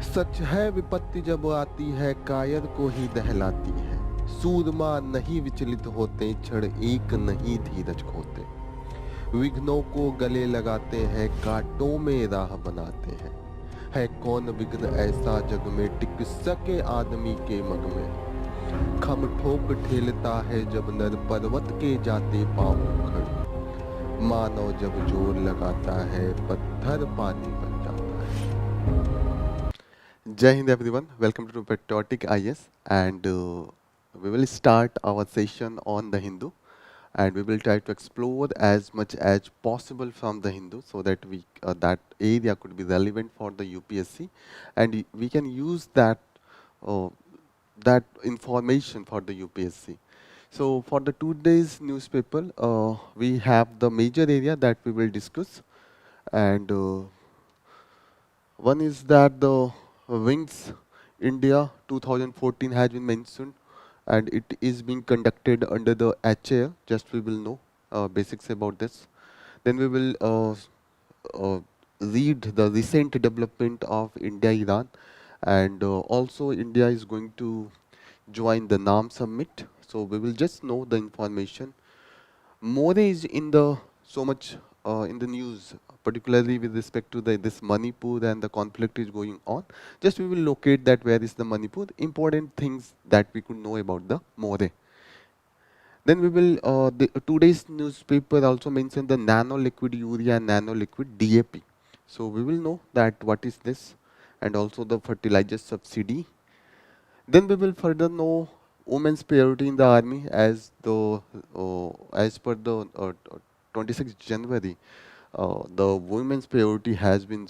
सच है विपत्ति जब आती है कायर को ही दहलाती है। सूरमा नहीं विचलित होते, क्षण एक नहीं धीरज खोते। विघ्नों को गले लगाते हैं, कांटों में राह बनाते हैं। है कौन विघ्न ऐसा जग में टिक सके आदमी के मग में। खम ठोक ठेलता है जब नर पर्वत के जाते पांव उखड़। मानव जब जोर लगाता है पत्थर पानी बन जाता है। Jai Hind everyone, welcome to Patriotic IAS, and we will start our session on the Hindu, and we will try to explore as much as possible from the Hindu so that that area could be relevant for the UPSC, and we can use uh, that information for the UPSC. So for the today's newspaper, we have the major area that we will discuss, and one is that the Wings India 2014 has been mentioned, and it is being conducted under the HAL. Just we will know basics about this. Then we will uh, read the recent development of India-Iran, and also India is going to join the NAM summit. So we will just know the information. Moreh is in the so much in the news, particularly with respect to this Manipur and the conflict is going on. Just we will locate that where is the Manipur. Important things that we could know about the Moreh. Then we will today's newspaper also mention the nano liquid urea and nano liquid DAP. So we will know that what is this, and also the fertilizer subsidy. Then we will further know women's priority in the army as per the 26th January. The women's priority has been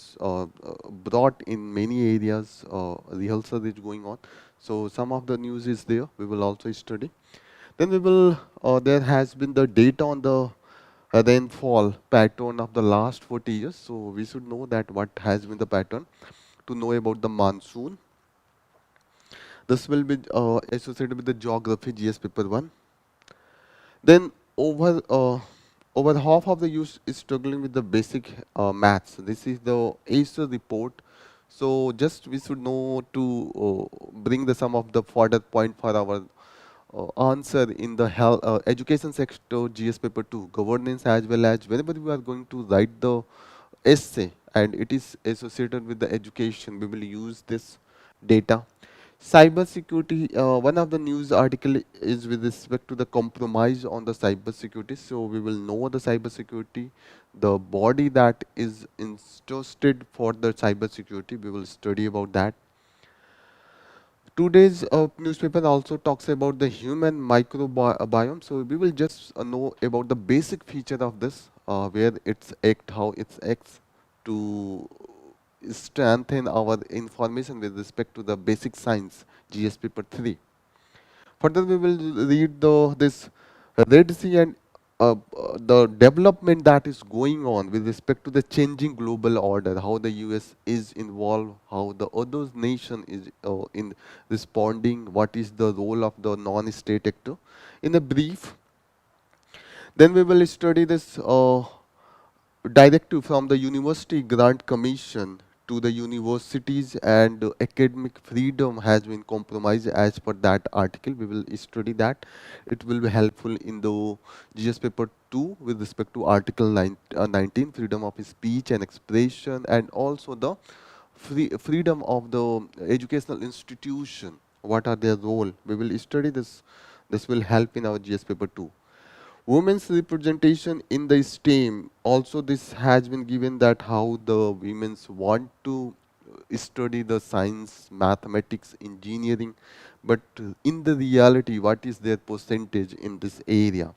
brought in many areas. Rehearsal is going on, so some of the news is there. We will also study. Then we will. There has been the data on the rainfall pattern of the last 40 years. So we should know that what has been the pattern to know about the monsoon. This will be associated with the geography GS paper 1. Then over half of the youth is struggling with the basic maths. This is the ASER report. So just we should know to bring the sum of the further point for our answer in the health, education sector GS paper 2, governance, as well as whenever we are going to write the essay and it is associated with the education, we will use this data. Cyber security, one of the news article is with respect to the compromise on the cyber security. So we will know the cyber security, the body that is interested for the cyber security. We will study about that. Today's newspaper also talks about the human microbiome. So we will just know about the basic feature of this, where it's act, how it's acts to strengthen our information with respect to the basic science GS paper 3. Further, we will read this Red Sea and the development that is going on with respect to the changing global order, how the US is involved, how the other nation is in responding, what is the role of the non-state actor. In a brief, then we will study this directive from the University Grant Commission to the universities, and academic freedom has been compromised as per that article. We will study that. It will be helpful in the GS paper 2 with respect to article 19, freedom of speech and expression, and also the freedom of the educational institution. What are their role? We will study this. This will help in our GS paper 2. Women's representation in the STEM, also this has been given that how the women's want to study the science, mathematics, engineering, but in the reality, what is their percentage in this area?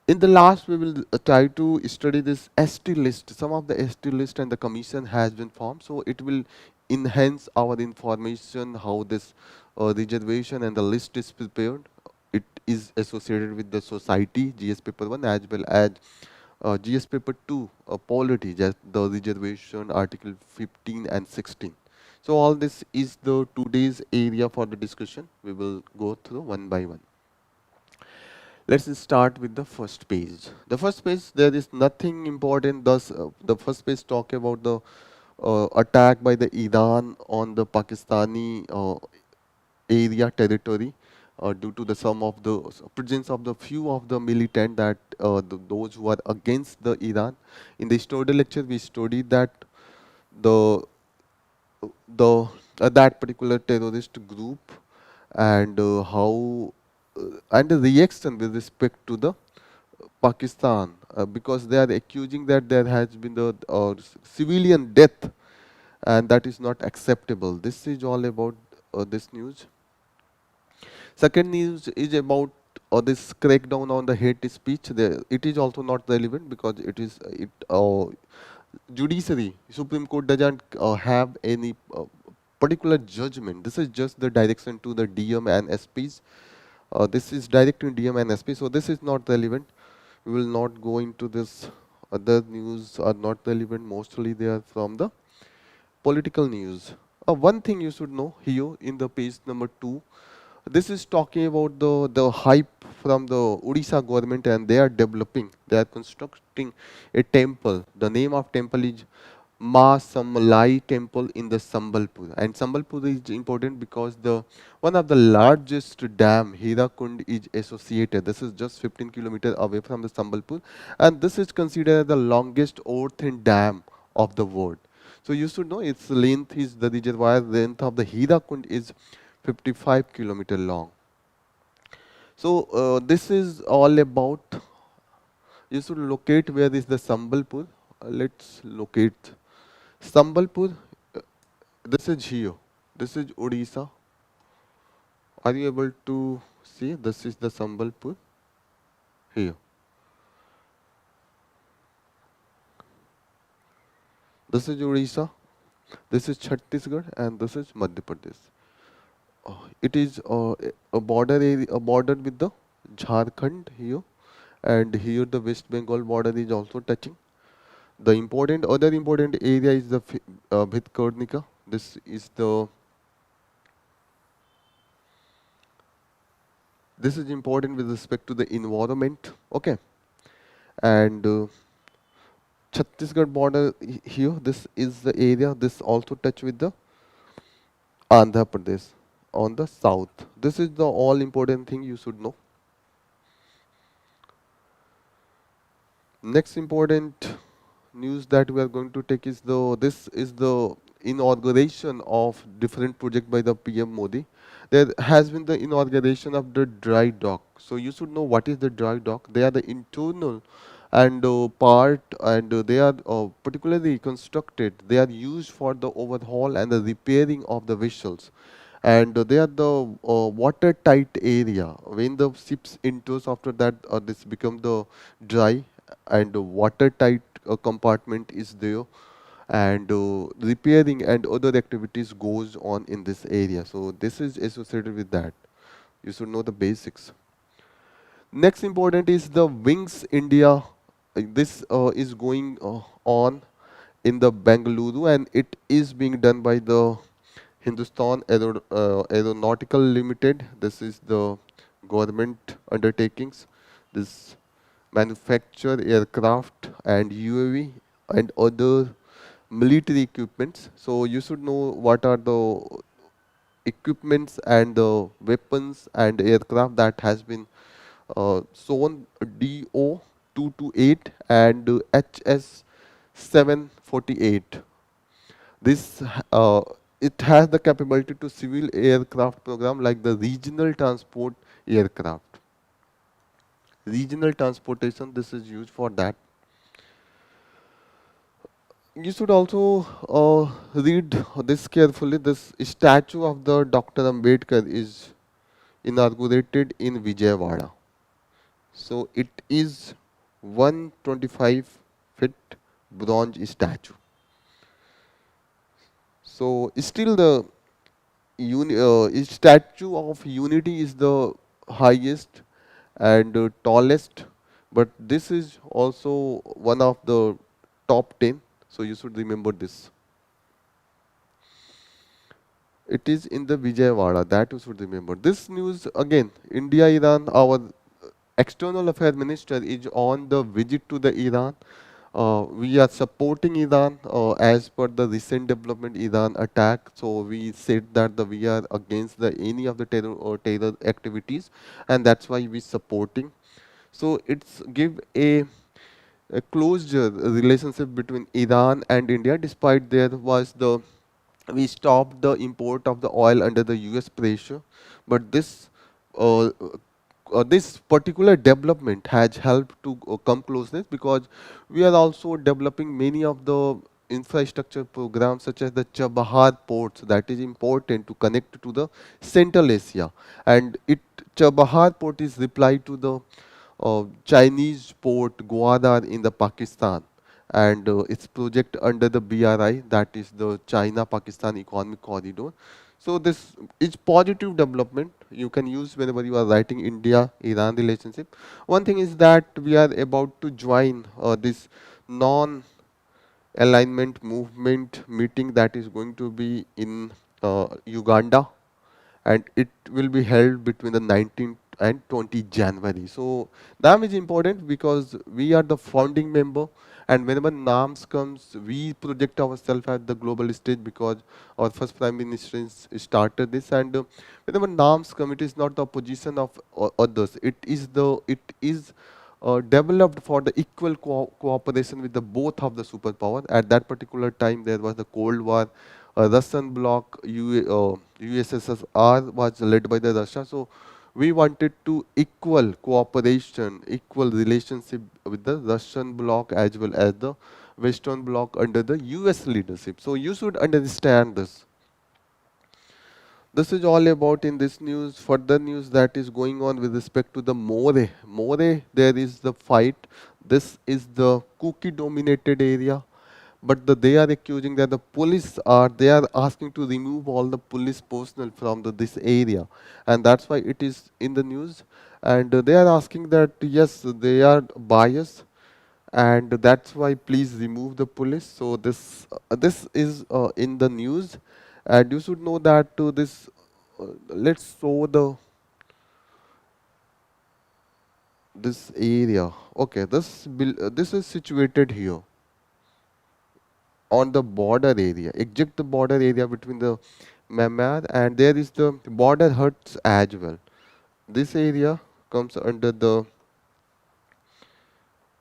In the last, we will try to study this ST list. Some of the ST list and the commission has been formed, so it will enhance our information how this reservation and the list is prepared. It is associated with the society GS paper 1 as well as GS paper 2 polity, just the reservation article 15 and 16. So all this is the today's area for the discussion. We will go through one by one. Let's start with the first page. The first page, there is nothing important. Thus, the first page talk about the attack by the Iran on the Pakistani area territory due to the some of the presence of the few of the militant that those who are against the Iran. In the historical lecture, we studied that the the that particular terrorist group and how and the reaction with respect to the Pakistan because they are accusing that there has been the civilian death and that is not acceptable. This is all about this news. Second news is about this crackdown on the hate speech. It is also not relevant because it is it judiciary Supreme Court doesn't have any particular judgment. This is just the direction to the DM and SPs. This is directing DM and SP, so this is not relevant. We will not go into this. Other news are not relevant. Mostly they are from the political news. One thing you should know here in the page number 2, this is talking about the hype from the Odisha government and they are developing, they are constructing a temple. The name of temple is Ma Samlai temple in the Sambalpur. And Sambalpur is important because the one of the largest dam, Hirakund, is associated. This is just 15 kilometers away from the Sambalpur, and this is considered the longest earthen dam of the world. So you should know its length is the reservoir length of the Hirakund is 55 kilometer long. So this is all about. You should locate where is the Sambalpur. Let's locate Sambalpur. uh, This is here. This is Odisha. Are you able to see? This is the Sambalpur here. This is Odisha. This is Chhattisgarh, and this is Madhya Pradesh. It is a border area, a border with the Jharkhand here, and here the West Bengal border is also touching. The important other important area is the Bhitkarnika. This is important with respect to the environment. Okay, and Chhattisgarh border here. This is the area. This also touch with the Andhra Pradesh on the south. This is the all important thing you should know. Next important news that we are going to take is this is the inauguration of different project by the PM Modi. There has been the inauguration of the dry dock. So you should know what is the dry dock. They are the internal and part and they are particularly constructed. They are used for the overhaul and the repairing of the vessels. And they are the watertight area. When the ships enters after that, this become the dry and watertight compartment is there and repairing and other activities goes on in this area. So this is associated with that. You should know the basics. Next important is the Wings India. This is going on in the Bengaluru and it is being done by the Hindustan Aeronautical Limited. This is the government undertakings. This manufacture aircraft and UAV and other military equipments. So you should know what are the equipments and the weapons and aircraft that has been shown DO 228 and HS 748. This it has the capability to civil aircraft program like the regional transport aircraft. Regional transportation, this is used for that. You should also read this carefully. This statue of the Dr. Ambedkar is inaugurated in Vijayawada. So it is 125 feet bronze statue. So still the statue of unity is the highest and tallest, but this is also one of the top 10. So you should remember this. It is in the Vijayawada, that you should remember. This news again, India, Iran, our external affairs minister is on the visit to the Iran. We are supporting Iran as per the recent development Iran attack. So we said that we are against the any of the terror activities, and that's why we supporting. So it's give a close relationship between Iran and India, despite there was the we stopped the import of the oil under the US pressure, but uh, this particular development has helped to come closeness, because we are also developing many of the infrastructure programs such as the Chabahar ports that is important to connect to the Central Asia, and it Chabahar port is replied to the Chinese port Gwadar in the Pakistan, and its project under the BRI, that is the China-Pakistan Economic Corridor. So this is positive development you can use whenever you are writing India-Iran relationship. One thing is that we are about to join this non-alignment movement meeting that is going to be in Uganda, and it will be held between the 19th and 20th January. So NAM is important because we are the founding member, and whenever NAMS comes, we project ourselves at the global stage because our first Prime Minister started this, and whenever NAMS come, it is not the opposition of others. It is developed for the equal cooperation with the both of the superpower. At that particular time, there was the Cold War. Russian bloc, USSR was led by the Russia. So we wanted to equal cooperation, equal relationship with the Russian bloc as well as the Western bloc under the US leadership. So you should understand this. This is all about in this news. Further news that is going on with respect to the Moreh. Moreh, there is the fight. This is the cookie dominated area, but they are accusing that the police are they are asking to remove all the police personnel from this area, and that's why it is in the news. And they are asking that yes, they are biased, and that's why please remove the police. So this is in the news, and you should know that this. Let's show this area. Okay, this is situated here on the border area, exact the border area between the Myanmar, and there is the border huts as well. This area comes under the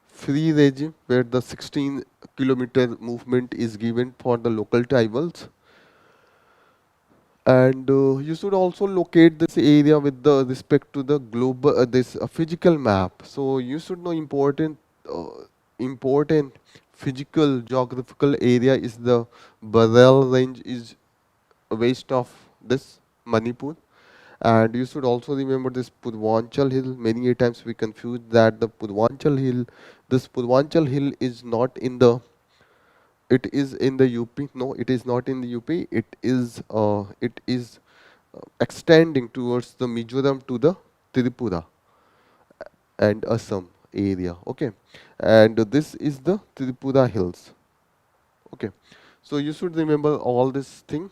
free regime where the 16-kilometer movement is given for the local tribals. And you should also locate this area with the respect to the global this physical map. So you should know important physical geographical area is the Baral range is west of this Manipur. And you should also remember this Purvanchal hill. Many a times we confuse that the Purvanchal hill, this Purvanchal hill is not in the, it is in the UP. No, it is not in the UP. It is extending towards the Mizoram to the Tripura and Assam area. Okay, and this is the Tripura hills. Okay, so you should remember all this thing.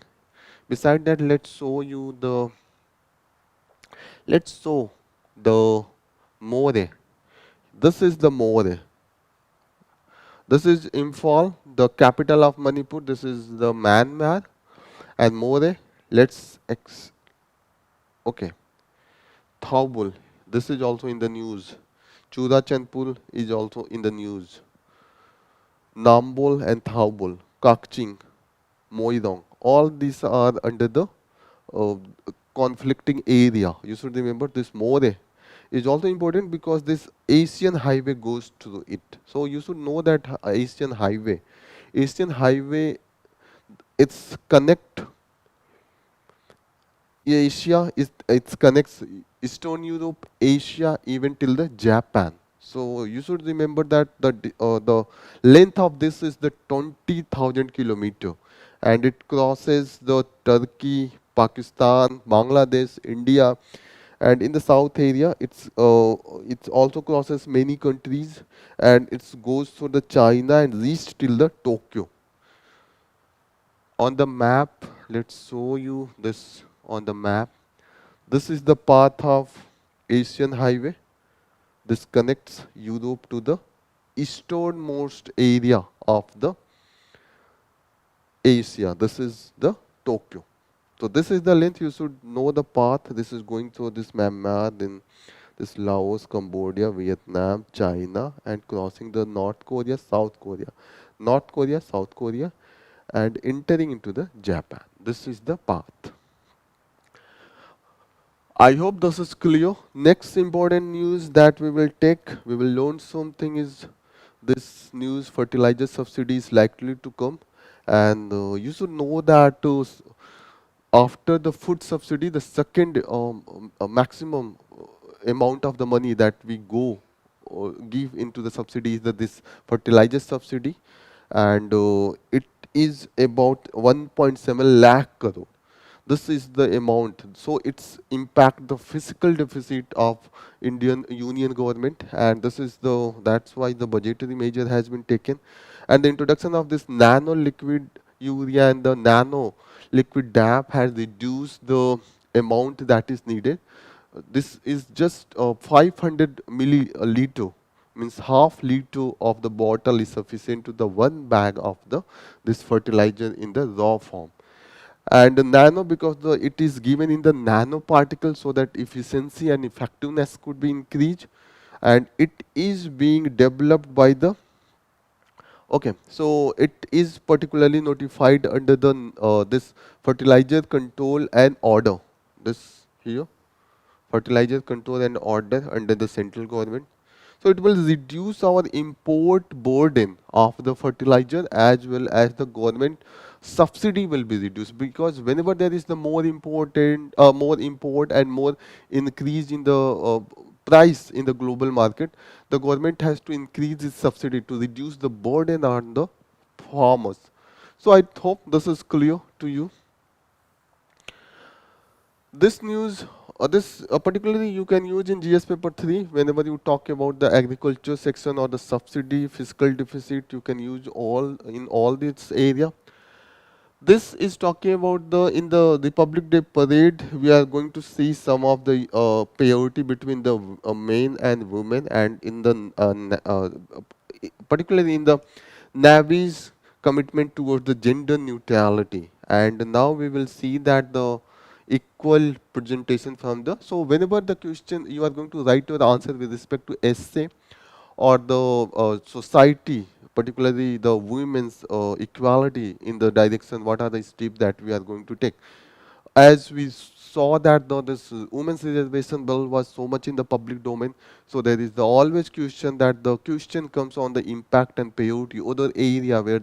Beside that, let's show the Moreh. This is the Moreh. This is Imphal, the capital of Manipur. This is the Myanmar and Moreh. Okay, Thaubul. This is also in the news. Churachandpur is also in the news. Nambol and Thaubul, Kakching, Moirong. All these are under the uh, conflicting area. You should remember this Moreh is also important because this Asian highway goes through it. So you should know that Asian highway, it's connect Asia, is it connects Eastern Europe, Asia, even till the Japan. So you should remember that the length of this is the 20,000 kilometer, and it crosses the Turkey, Pakistan, Bangladesh, India, and in the south area, it also crosses many countries, and it goes through the China and reach till the Tokyo. On the map, let's show you this on the map. This is the path of Asian highway. This connects Europe to the easternmost area of the Asia. This is the Tokyo. So this is the length. You should know the path. This is going through this Myanmar, then this Laos, Cambodia, Vietnam, China, and crossing the North Korea, South Korea, North Korea, South Korea, and entering into the Japan. This is the path. I hope this is clear. Next important news that we will take, we will learn something is this news fertilizer subsidy is likely to come, and you should know that after the food subsidy, the second maximum amount of the money that we go give into the subsidy is this fertilizer subsidy, and it is about 1.7 lakh crore. This is the amount. So it's impact the fiscal deficit of Indian Union government, and this is that's why the budgetary measure has been taken, and the introduction of this nano liquid urea and the nano liquid DAP has reduced the amount that is needed. This is just 500 milliliter, means half liter of the bottle is sufficient to the one bag of the this fertilizer in the raw form. And the nano, because it is given in the nanoparticle, so that efficiency and effectiveness could be increased, and it is being developed by the, okay, so it is particularly notified under the this fertilizer control and order, this here, fertilizer control and order under the central government. So it will reduce our import burden of the fertilizer, as well as the government subsidy will be reduced, because whenever there is the more import and more increase in the price in the global market, the government has to increase its subsidy to reduce the burden on the farmers. So I hope this is clear to you. This news, this particularly you can use in GS paper 3 whenever you talk about the agriculture section or the subsidy, fiscal deficit, you can use all in all this area. This is talking about in the Republic Day parade, we are going to see some of the parity between the men and women, and in the particularly in the Navy's commitment towards the gender neutrality. And now we will see that the equal presentation from the, so whenever the question you are going to write your answer with respect to essay or the society, particularly the women's equality in the direction, what are the steps that we are going to take. As we saw that this women's reservation bill was so much in the public domain, so there is the always question that the question comes on the impact and priority, other area where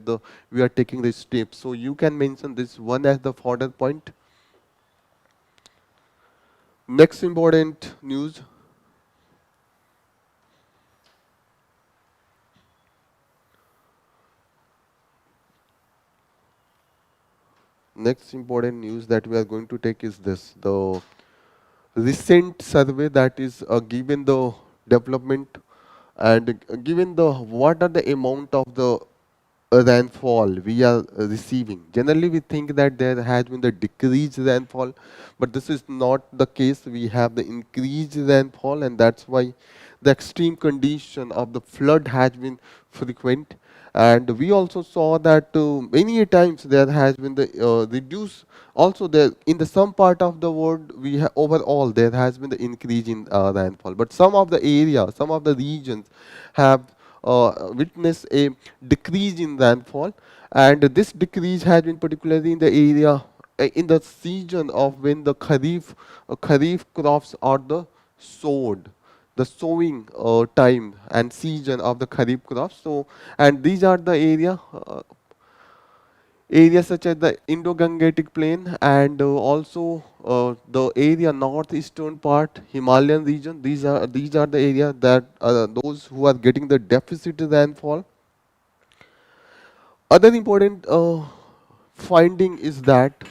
we are taking the steps. So you can mention this one as the further point. Next important news. Next important news that we are going to take is this: the recent survey that is given the development and given the what are the amount of the rainfall we are receiving. Generally, we think that there has been the decreased rainfall, but this is not the case. We have the increased rainfall, and that's why the extreme condition of the flood has been frequent. And we also saw that many times there has been the reduce. Also, there in the some part of the world, overall there has been the increase in rainfall, but some of the areas, some of the regions have witnessed a decrease in rainfall, and this decrease has been particularly in the area in the season of when the kharif crops are the sowed, the sowing time and season of the kharif crops. So, and these are the areas such as the Indo-Gangetic Plain, and also the area northeastern part, Himalayan region. These are the areas that those who are getting the deficit rainfall. Other important finding is that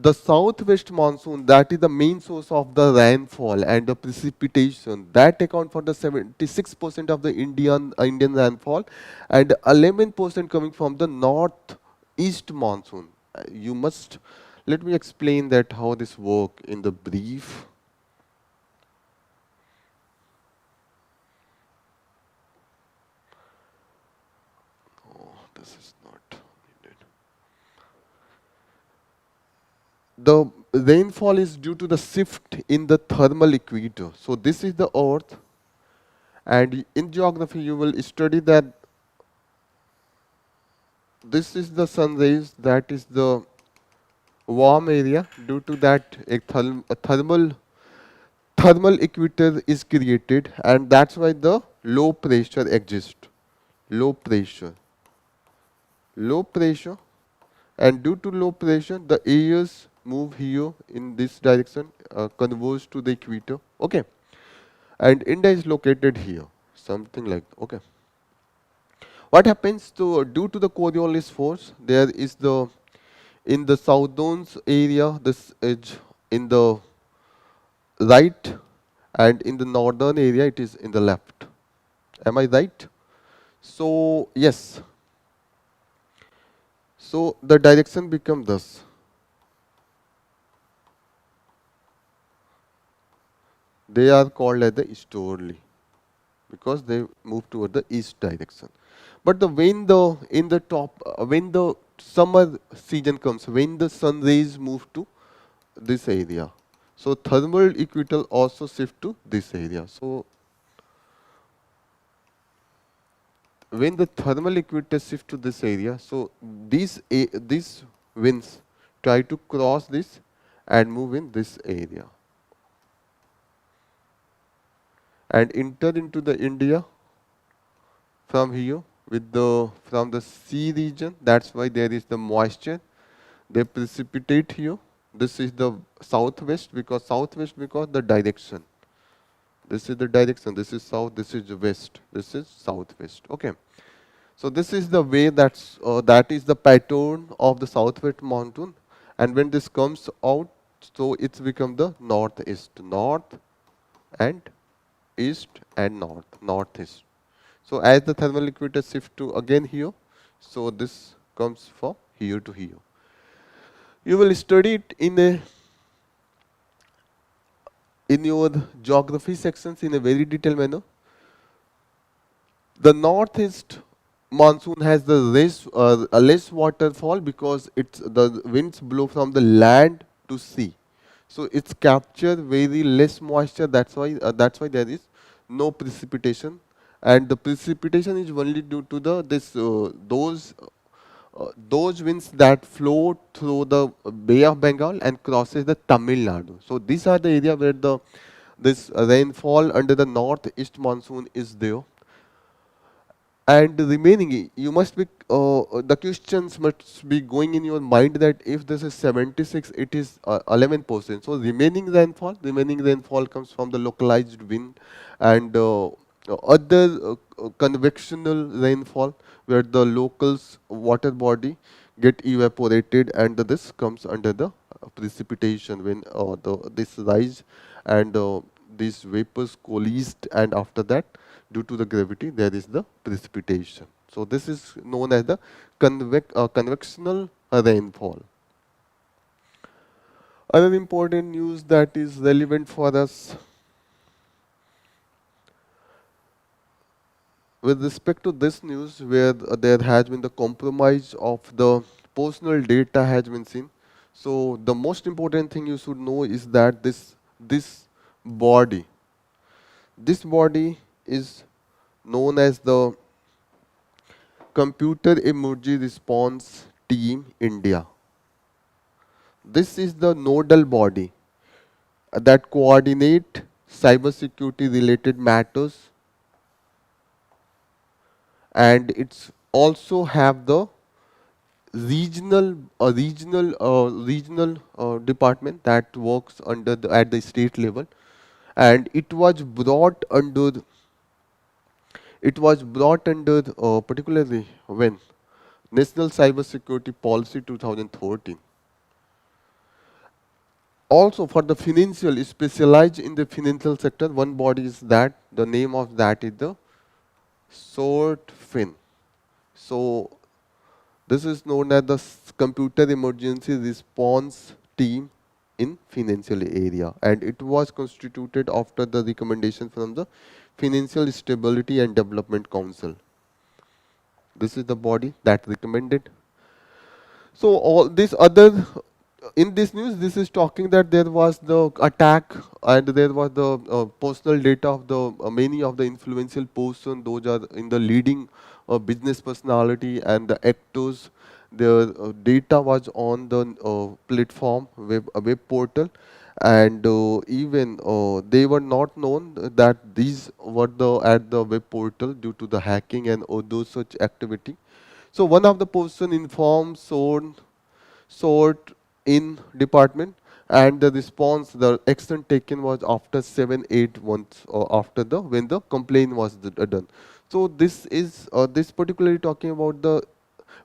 the southwest monsoon, that is the main source of the rainfall and the precipitation, that account for the 76% of the Indian rainfall, and 11% coming from the northeast monsoon. You must let me explain that how this work in the brief. The rainfall is due to the shift in the thermal equator. So this is the earth, and in geography you will study that this is the sun rays, that is the warm area. Due to that a thermal equator is created, and that's why the low pressure exists. Low pressure. Low pressure, and due to low pressure the areas move here in this direction, converge to the equator. Okay, and India is located here, something like, okay. What happens to due to the Coriolis force? There is the in the southern area. This is in the right, and in the northern area it is in the left. Am I right? So yes. So the direction becomes this. They are called as the easterly because they move toward the east direction. But the when the in the top when the summer season comes, when the sun rays move to this area, so thermal equator also shift to this area. So when the thermal equator shift to this area, so these winds try to cross this and move in this area and enter into the India from here with the from the sea region. That's why there is the moisture. They precipitate here. This is the southwest because the direction. This is the direction. This is south. This is the west. This is southwest. Okay. So this is the way that is the pattern of the southwest monsoon. And when this comes out, so it's become the northeast, north and east and northeast. So as the thermal equator shift to again here, so this comes from here to here. You will study it in your geography sections in a very detailed manner. The northeast monsoon has the less waterfall because it's the winds blow from the land to sea, so it's capture very less moisture. That's why there is no precipitation, and the precipitation is only due to the this those winds that flow through the Bay of Bengal and crosses the Tamil Nadu. So these are the area where the this rainfall under the northeast monsoon is there. And the remaining, you must be, the questions must be going in your mind that if this is 76, it is 11%. So remaining rainfall comes from the localized wind and other convectional rainfall where the locals water body get evaporated and this comes under the precipitation when this rise and these vapors coalesced, and after that due to the gravity there is the precipitation. So this is known as the convectional rainfall. Other important news that is relevant for us with respect to this news, where there has been the compromise of the personal data has been seen. So the most important thing you should know is that this body this body is known as the Computer Emoji Response Team India. This is the nodal body that coordinate cybersecurity related matters, and it's also have the regional department that works under at the state level, and it was brought under particularly when National Cybersecurity Policy 2013. Also for the financial, specialized in the financial sector, one body is that, the name of that is the SORTFIN. So this is known as the Computer Emergency Response Team in financial area, and it was constituted after the recommendation from the Financial Stability and Development Council. This is the body that recommended. So all these other in this news, this is talking that there was the attack and there was the personal data of the many of the influential person. Those are in the leading business personality and the actors. Their data was on the platform web portal, and even they were not known that these were the at the web portal due to the hacking and those such activity. So one of the person informed sort in department, and the response, the action taken was after 7 8 months after the when the complaint was done. So this is this particularly talking about the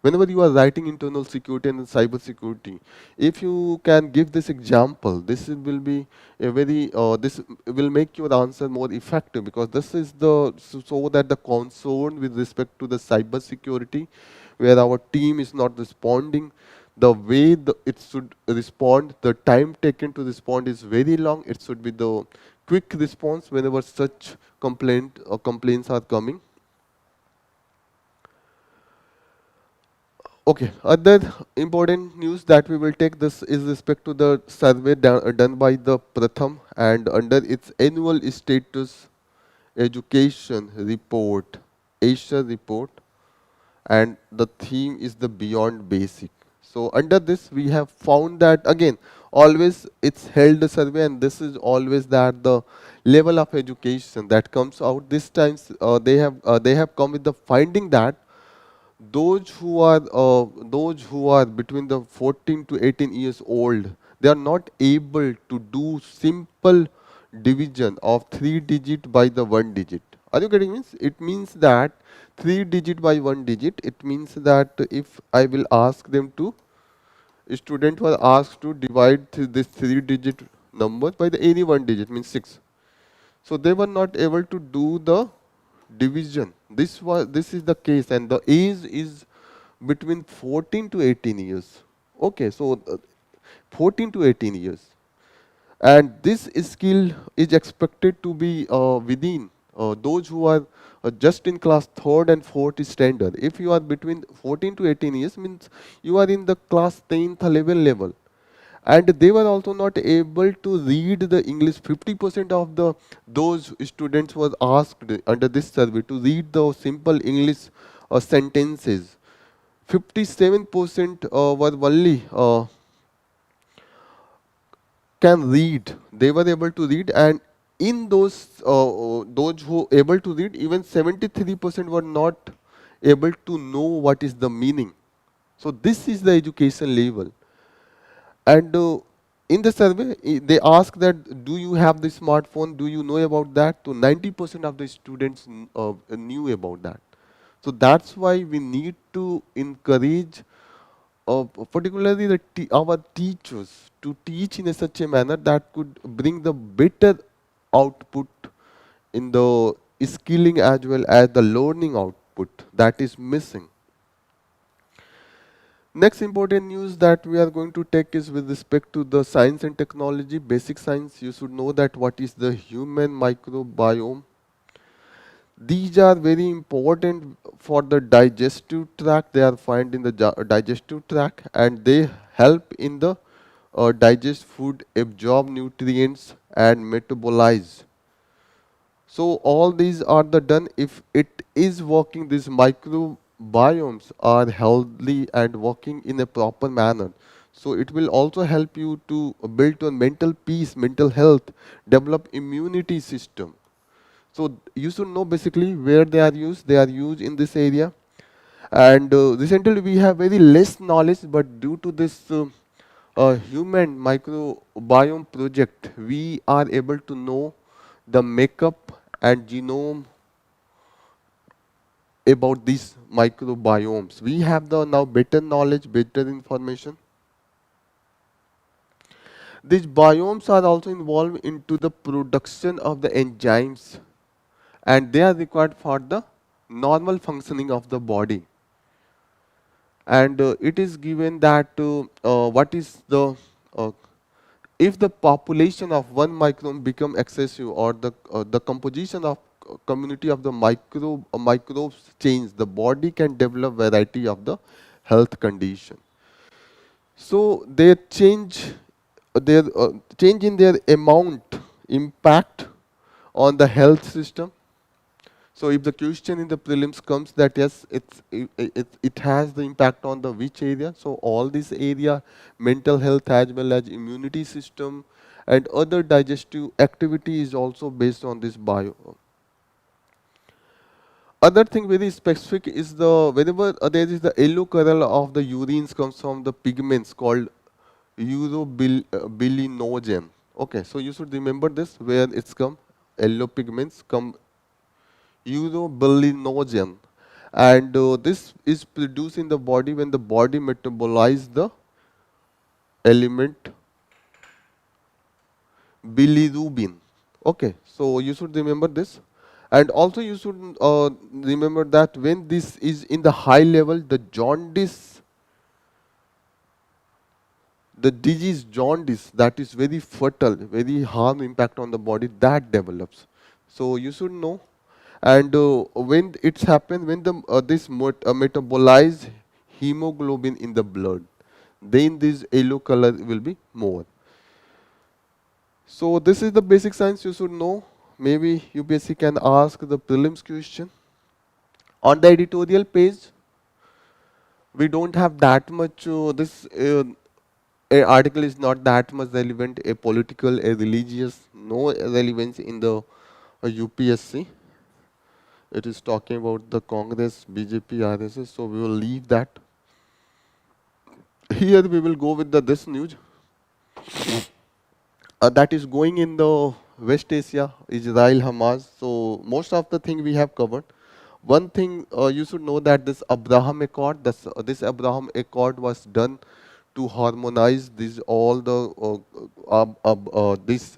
whenever you are writing internal security and cyber security, if you can give this example, this will be a very this will make your answer more effective, because this is the so that the concern with respect to the cyber security, where our team is not responding the way it should respond, the time taken to respond is very long. It should be the quick response whenever such complaints are coming. Okay, other important news that we will take this is respect to the survey done by the Pratham, and under its annual status education report, ASER report, and the theme is the beyond basic. So under this we have found that again always it's held a survey, and this is always that the level of education that comes out. This times they have come with the finding that those who are between the 14 to 18 years old, they are not able to do simple division of 3 digit by the 1 digit. Are you getting me? It means that 3 digit by 1 digit, it means that if I will ask them to, a student was asked to divide this 3 digit number by the any 1 digit, means 6. So they were not able to do the division. This is the case, and the age is between 14 to 18 years. Okay, so 14 to 18 years, and this skill is expected to be within those who are just in class third and fourth standard. If you are between 14 to 18 years, means you are in the class 10th level, and they were also not able to read the English. 50% of the those students was asked under this survey to read the simple English sentences. 57% were only can read. They were able to read, and in those who able to read, even 73% were not able to know what is the meaning. So this is the education level. And in the survey, they ask that, do you have the smartphone? Do you know about that? So 90% of the students knew about that. So that's why we need to encourage, particularly our teachers, to teach in such a manner that could bring the better output in the skilling as well as the learning output that is missing. Next important news that we are going to take is with respect to the science and technology. Basic science, you should know that what is the human microbiome. These are very important for the digestive tract. They are found in the digestive tract, and they help in the digest food, absorb nutrients, and metabolize. So all these are the done if it is working. These microbiomes are healthy and working in a proper manner. So it will also help you to build a mental peace, mental health, develop immunity system. So you should know basically where they are used. They are used in this area. And recently we have very less knowledge, but due to this human microbiome project, we are able to know the makeup and genome about these microbiomes. We have the now better knowledge, better information. These biomes are also involved into the production of the enzymes, and they are required for the normal functioning of the body. And it is given that what is the if the population of one microbe become excessive, or the composition of community of the microbes change, the body can develop variety of the health condition. So their change in their amount impact on the health system. So if the question in the prelims comes that yes, it has the impact on the which area, so all this area, mental health as well as immunity system and other digestive activity is also based on this bio. Other thing very specific is the whenever there is the yellow color of the urines comes from the pigments called urobilinogen. Okay, so you should remember this where it's come. Yellow pigments come urobilinogen, and this is produced in the body when the body metabolizes the element bilirubin. Okay, so you should remember this, and also you should remember that when this is in the high level, the jaundice, the disease jaundice that is very fatal, very harm impact on the body that develops. So you should know, and when it's happened when the metabolize hemoglobin in the blood, then this yellow color will be more. So this is the basic science you should know. Maybe UPSC can ask the prelims question. On the editorial page, we don't have that much. This a article is not that much relevant. A political, a religious, no relevance in the UPSC. It is talking about the Congress, BJP, RSS. So we will leave that. Here we will go with the this news that is going in the West Asia, Israel, Hamas. So most of the thing we have covered. One thing you should know that this Abraham Accord, this Abraham Accord was done to harmonize this all the this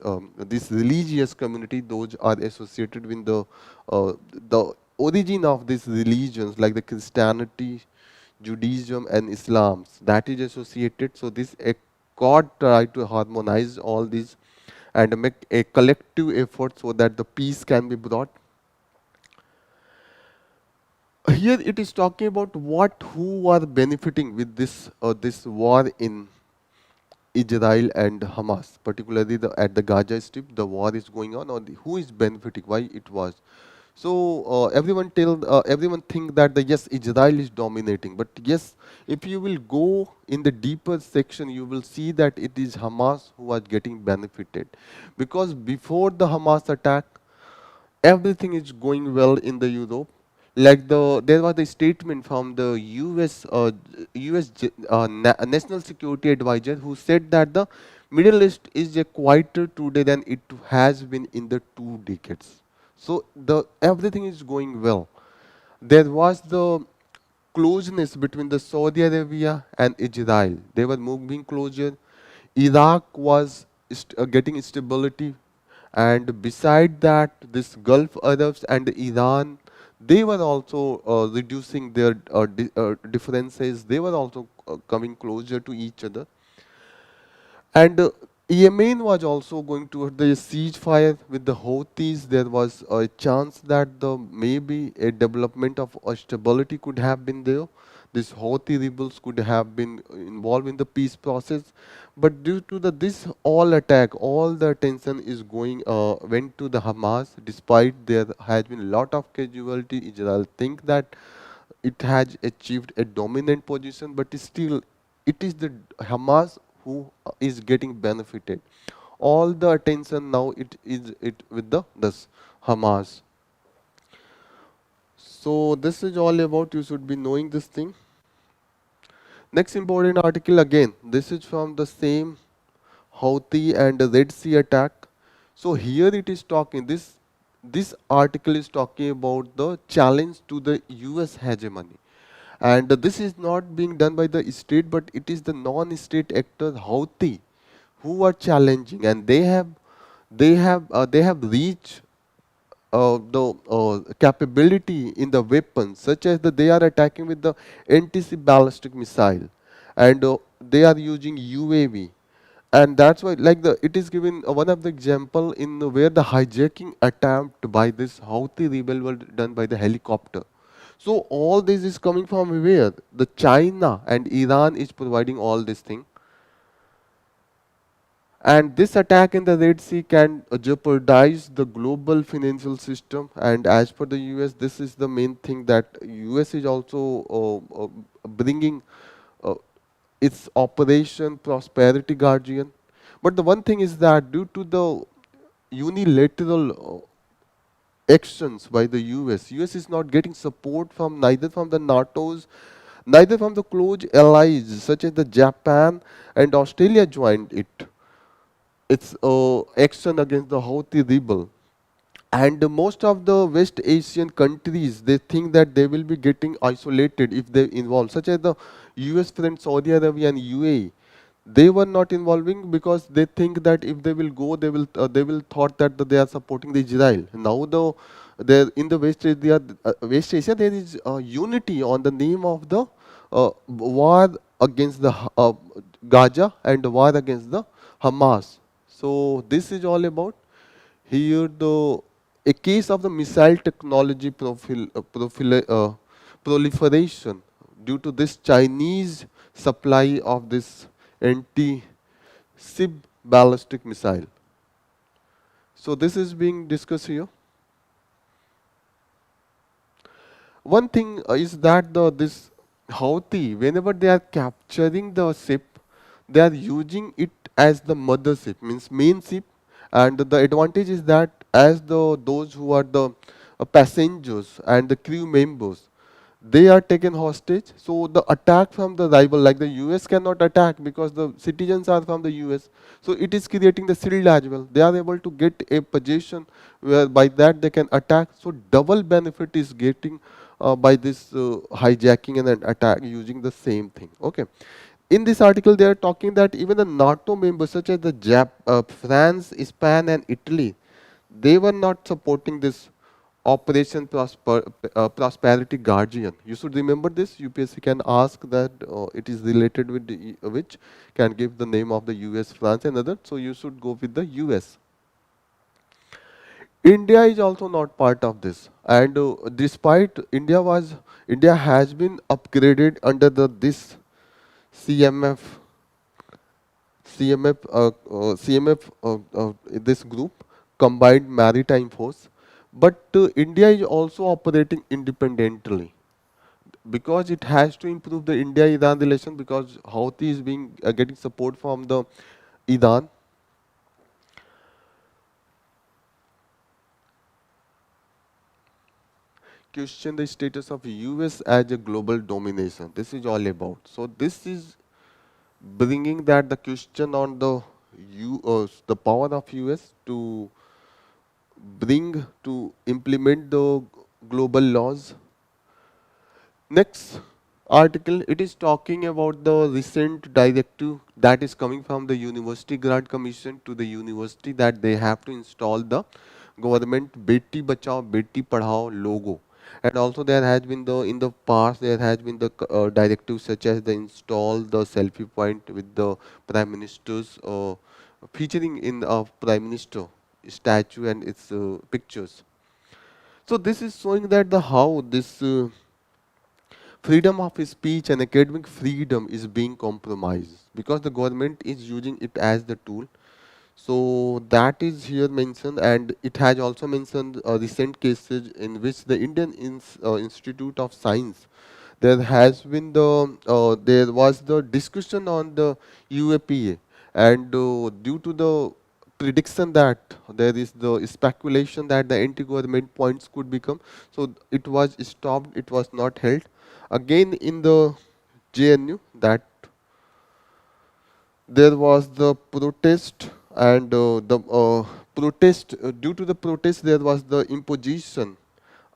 religious community. Those are associated with the origin of these religions like the Christianity, Judaism, and Islam. That is associated. So this accord try to harmonize all these and make a collective effort so that the peace can be brought. Here it is talking about who are benefiting with this war in Israel and Hamas, particularly at the Gaza Strip. The war is going on, or who is benefiting? Why it was? So everyone think that the yes Israel is dominating, but yes, if you will go in the deeper section, you will see that it is Hamas who are getting benefited, because before the Hamas attack, everything is going well in the Europe. Like there was a statement from the US National Security Advisor who said that the Middle East is a quieter today than it has been in the 2 decades. So the everything is going well. There was the closeness between the Saudi Arabia and Israel. They were moving closer. Iraq was getting stability, and beside that, this Gulf Arabs and Iran, they were also reducing their differences. They were also coming closer to each other. And Yemen was also going toward the ceasefire with the Houthis. There was a chance that the maybe a development of stability could have been there. These Houthi rebels could have been involved in the peace process, but due to this all attack, all the attention is going went to the Hamas. Despite there has been a lot of casualty, Israel think that it has achieved a dominant position, but still it is the Hamas who is getting benefited. All the attention now it is it with the this Hamas. So this is all about, you should be knowing this thing. Next important article again. This is from the same Houthi and the Red Sea attack. So here it is talking this article is talking about the challenge to the US hegemony. And this is not being done by the state, but it is the non-state actors Houthi who are challenging, and they have reached the capability in the weapons, such as they are attacking with the anti-ballistic missile, and they are using UAV, and that's why like it is given one of the example in where the hijacking attempt by this Houthi rebel were done by the helicopter. So all this is coming from where the China and Iran is providing all this thing. And this attack in the Red Sea can jeopardize the global financial system. And as per the US, this is the main thing that US is also bringing uh, its Operation Prosperity Guardian. But the one thing is that due to the unilateral actions by the US is not getting support from neither from the NATO's, neither from the close allies such as the Japan and Australia joined its action against the Houthi rebel. And most of the West Asian countries, they think that they will be getting isolated if they involve, such as the US friends, Saudi Arabia and UAE. They were not involving because they think that if they will go, they will thought that they are supporting the Israel. Now the there in the West Asia there is unity on the name of the war against the Gaza and the war against the Hamas. So this is all about here the a case of the missile technology proliferation due to this Chinese supply of this anti-SIB ballistic missile. So this is being discussed here. One thing is that this Houthi, whenever they are capturing the ship, they are using it as the mother ship, means main ship, and the advantage is that as those who are the passengers and the crew members, they are taken hostage. So the attack from the rival, like the US cannot attack because the citizens are from the US. So it is creating the shield as well. They are able to get a position where by that they can attack. So double benefit is getting by this hijacking and an attack using the same thing. Okay. In this article, they are talking that even the NATO members such as the France, Spain, and Italy, they were not supporting this Prosperity Guardian. You should remember this. UPSC can ask that it is related with which can give the name of the US, France, and other. So you should go with the US. India is also not part of this, and despite India has been upgraded under the this CMF this group, Combined Maritime Force, but India is also operating independently because it has to improve the India-Iran relation because Houthi is being getting support from the Iran. Question the status of US as a global domination. This is all about. So this is bringing that the question on the power of US to bring to implement the global laws. Next article, it is talking about the recent directive that is coming from the University Grant Commission to the university that they have to install the government Beti Bachao Beti Padhao logo. And also there has been the in the past there has been the directives such as the install the selfie point with the prime minister's featuring in a prime minister statue and its pictures. So this is showing that the how this freedom of speech and academic freedom is being compromised because the government is using it as the tool. So that is here mentioned, and it has also mentioned recent cases in which the Indian Institute of Science, there has been there was the discussion on the UAPA, and due to the prediction that there is the speculation that the anti-government points could become, so it was stopped, it was not held. Again in the JNU, that there was the protest and the protest due to the protest there was the imposition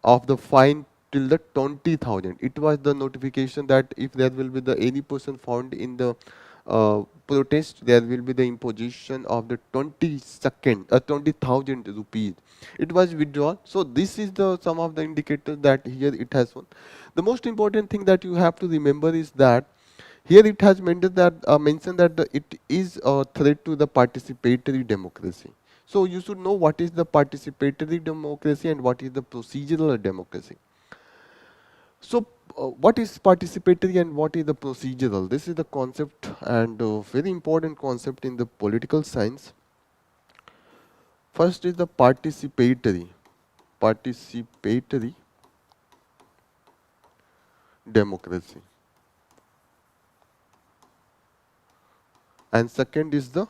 of the fine till the 20,000. It was the notification that if there will be the any person found in the protest, there will be the imposition of the 20,000 rupees. It was withdrawn. So this is the some of the indicators that here it has one. The most important thing that you have to remember is that here it has mentioned that it is a threat to the participatory democracy. So you should know what is the participatory democracy and what is the procedural democracy. So, what is participatory and what is the procedural? This is the concept and very important concept in the political science. First is the participatory democracy, and second is the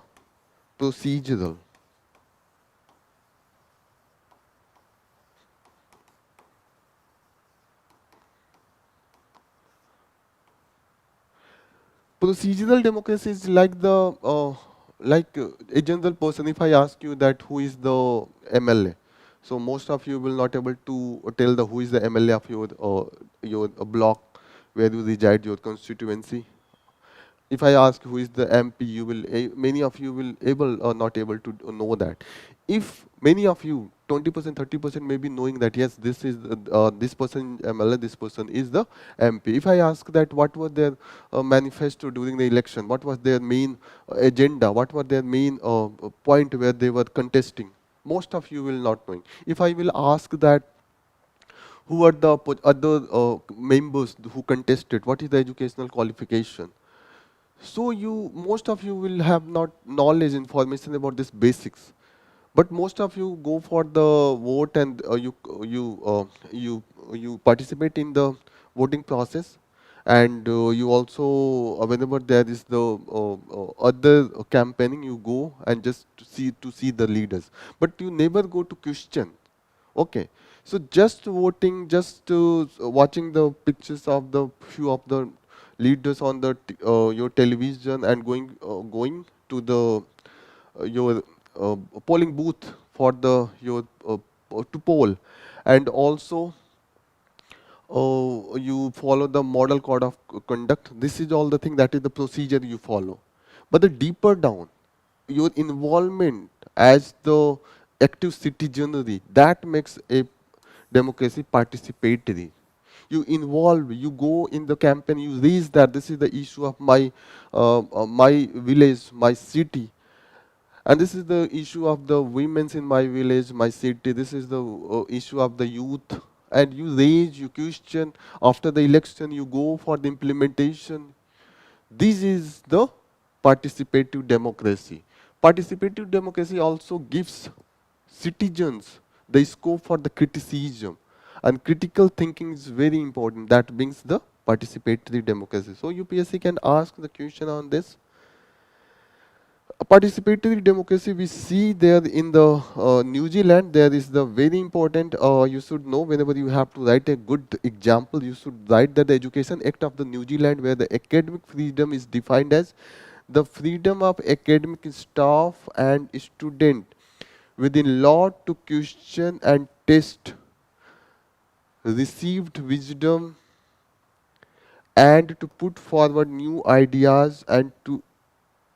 procedural. Procedural democracy is like a general person. If I ask you that who is the MLA, so most of you will not able to tell the who is the MLA of your block where you reside, your constituency. If I ask who is the MP, many of you will able or not able to know that. If many of you, 20%, 30% may be knowing that yes, this is this person MLA, this person is the MP. If I ask that what was their manifesto during the election, what was their main agenda, what was their main point where they were contesting, most of you will not knowing. If I will ask that who are the other members who contested, what is the educational qualification, so most of you will have not knowledge information about this basics, but most of you go for the vote and you participate in the voting process, and you also whenever there is the other campaigning, you go and just to see the leaders, but you never go to question. Okay, so just voting, just watching the pictures of the few of the leaders on the your television and going to the your polling booth for the your to poll, and also you follow the model code of conduct. This is all the thing that is the procedure you follow. But the deeper down, your involvement as the active citizenry, that makes a democracy participatory. You involve, you go in the campaign, you raise that this is the issue of my village, my city, and this is the issue of the women's in my village, my city. This is the issue of the youth. And you raise, you question. After the election, you go for the implementation. This is the participative democracy. Participative democracy also gives citizens the scope for the criticism. And critical thinking is very important. That brings the participatory democracy. So UPSC can ask the question on this. A participatory democracy we see there in the New Zealand. There is the very important, you should know whenever you have to write a good example, you should write that the Education Act of the New Zealand, where the academic freedom is defined as the freedom of academic staff and student within law to question and test received wisdom and to put forward new ideas and to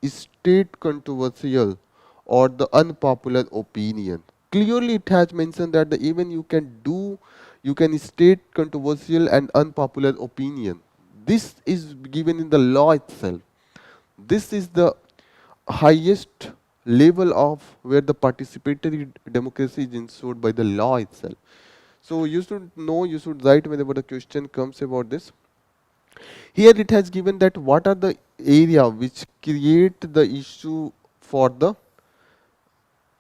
state controversial or the unpopular opinion. Clearly, it has mentioned that even you can state controversial and unpopular opinion. This is given in the law itself. This is the highest level of where the participatory democracy is ensured by the law itself. So you should know, you should write whenever the question comes about this. Here it has given that what are the area which create the issue for the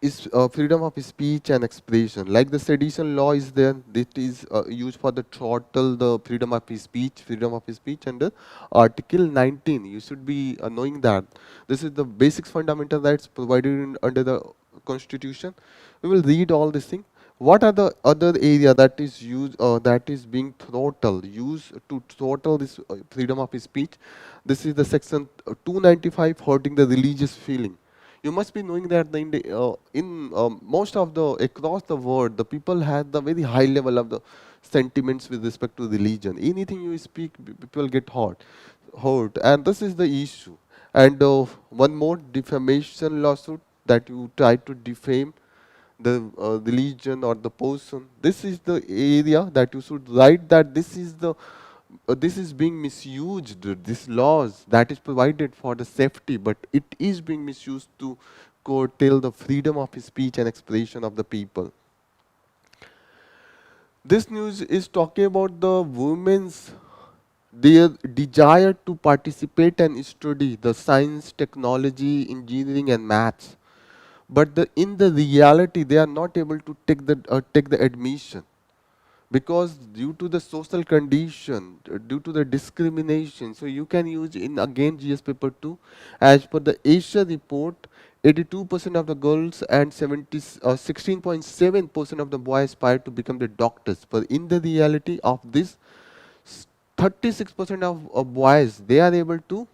is freedom of speech and expression. Like the sedition law is there, that is used for the throttle the freedom of speech under Article 19. You should be knowing that. This is the basic fundamental rights provided under the Constitution. We will read all this thing. What are the other area that is used, that is being used to throttle this freedom of speech? This is the section 295, hurting the religious feeling. You must be knowing that in most of the across the world, the people have the very high level of the sentiments with respect to religion. Anything you speak, people get hurt, and this is the issue. And one more defamation lawsuit, that you try to defame the religion or the person. This is the area that you should write that this is being misused. This laws that is provided for the safety, but it is being misused to curtail the freedom of speech and expression of the people. This news is talking about the women's their desire to participate and study the science, technology, engineering, and maths. But in the reality, they are not able to take the admission because due to the social condition, due to the discrimination. So you can use in again GS paper 2, as per the ASER report, 82% of the girls and 16.7% of the boys aspire to become the doctors. But in the reality of this, 36% of boys they are able to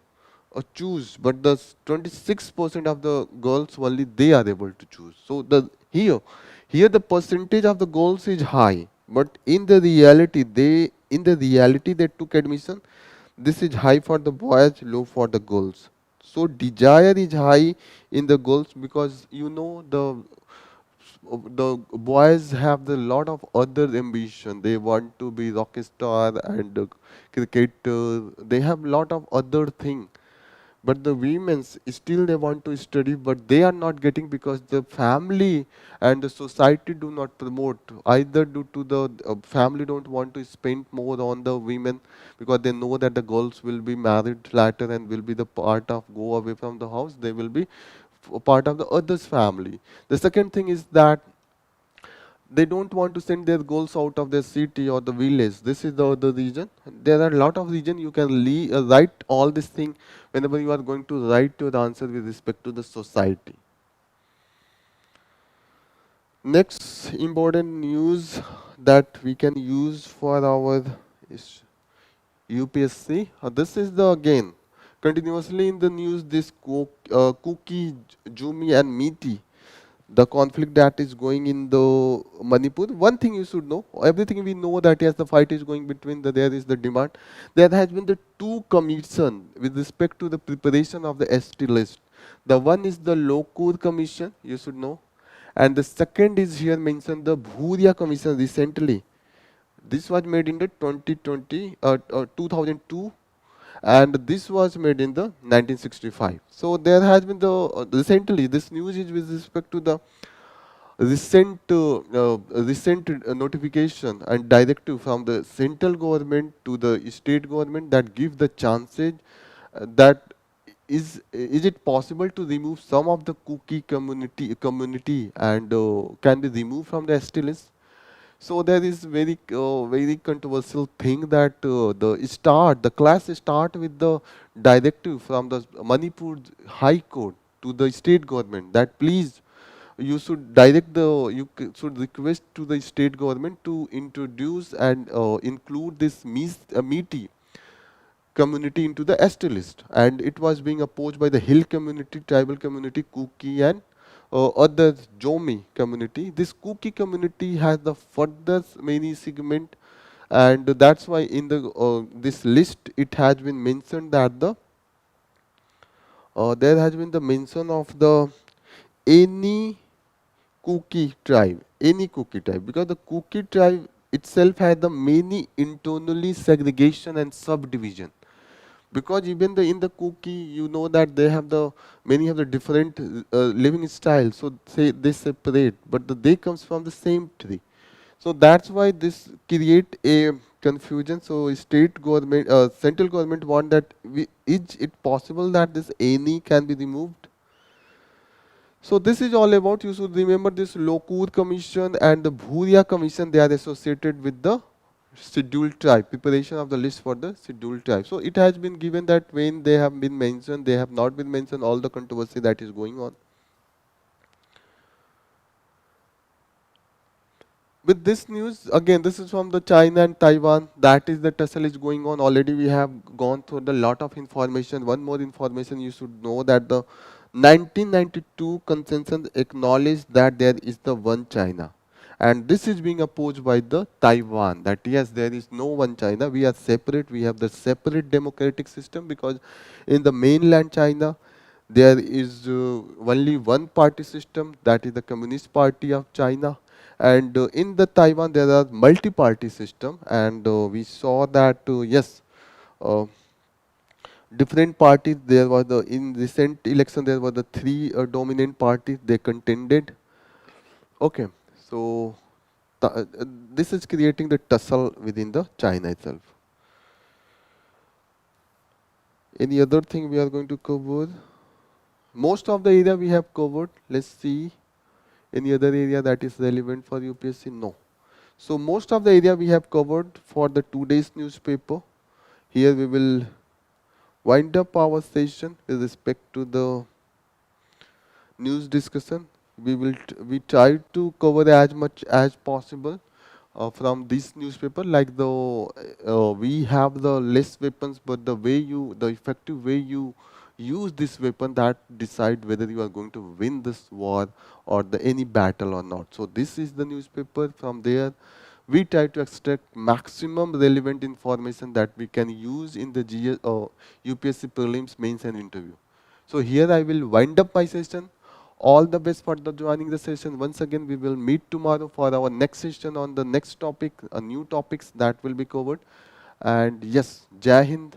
choose, but the 26% of the girls only they are able to choose. So here the percentage of the girls is high, but in the reality they took admission. This is high for the boys, low for the girls. So desire is high in the girls because the boys have the lot of other ambition. They want to be rock star and cricketer. They have lot of other thing. But the women's still they want to study, but they are not getting because the family and the society do not promote. Either due to the family don't want to spend more on the women because they know that the girls will be married later and will be the part of go away from the house. They will be part of the other's family. The second thing is that they don't want to send their goals out of their city or the village. This is the other reason. There are a lot of reason you can write all this thing whenever you are going to write your answer with respect to the society. Next important news that we can use for our is UPSC. This is the again continuously in the news. This Kuki, Jumi, and Miti, the conflict that is going in the Manipur. One thing you should know, everything we know that yes, the fight is going between there is the demand. There has been the two commission with respect to the preparation of the ST list. The one is the Lokur Commission, you should know, and the second is here mentioned the Bhuria Commission recently. This was made in the 2002, and this was made in the 1965. So there has been the recently this news is with respect to the recent notification and directive from the central government to the state government that give the chances that is it possible to remove some of the cookie community and can be removed from the ST list. So there is very controversial thing that the class start with the directive from the Manipur High Court to the state government that please you should should request to the state government to introduce and include this meaty community into the ST list, and it was being opposed by the hill community, tribal community, Kuki, and other Jomi community. This Kuki community has the further many segment, and that's why in the this list it has been mentioned that there has been the mention of the any any Kuki tribe, because the Kuki tribe itself had the many internally segregation and subdivision. Because even in the Kuki, you know that they have the many have the different living styles. So say they separate, but they comes from the same tree. So that's why this create a confusion. So state government, central government want that is it possible that this any can be removed? So this is all about, you should remember this Lokur Commission and the Bhuria Commission, they are associated with the scheduled tribe, preparation of the list for the scheduled tribe. So it has been given that when they have been mentioned, they have not been mentioned, all the controversy that is going on. With this news, again, this is from the China and Taiwan. That is the tussle is going on. Already we have gone through the lot of information. One more information you should know that the 1992 consensus acknowledged that there is the one China. And this is being opposed by the Taiwan, that yes, there is no one China. We are separate. We have the separate democratic system because in the mainland China, there is only one party system, that is the Communist Party of China, and in the Taiwan there are multi-party system, and we saw that yes, uh, different parties. There was in recent election there were the three dominant parties they contended. Okay, so this is creating the tussle within the China itself. Any other thing we are going to cover? Most of the area we have covered. Let's see any other area that is relevant for UPSC. No. So most of the area we have covered for the today's newspaper. Here we will wind up our session with respect to the news discussion. We try to cover as much as possible from this newspaper. Like we have the less weapons, but the effective way you use this weapon, that decide whether you are going to win this war or the any battle or not. So this is the newspaper. From there, we try to extract maximum relevant information that we can use in the UPSC prelims, mains and interview. So here I will wind up my session. All the best for the joining the session. Once again, we will meet tomorrow for our next session on the next topic, new topics that will be covered. And yes, Jai Hind.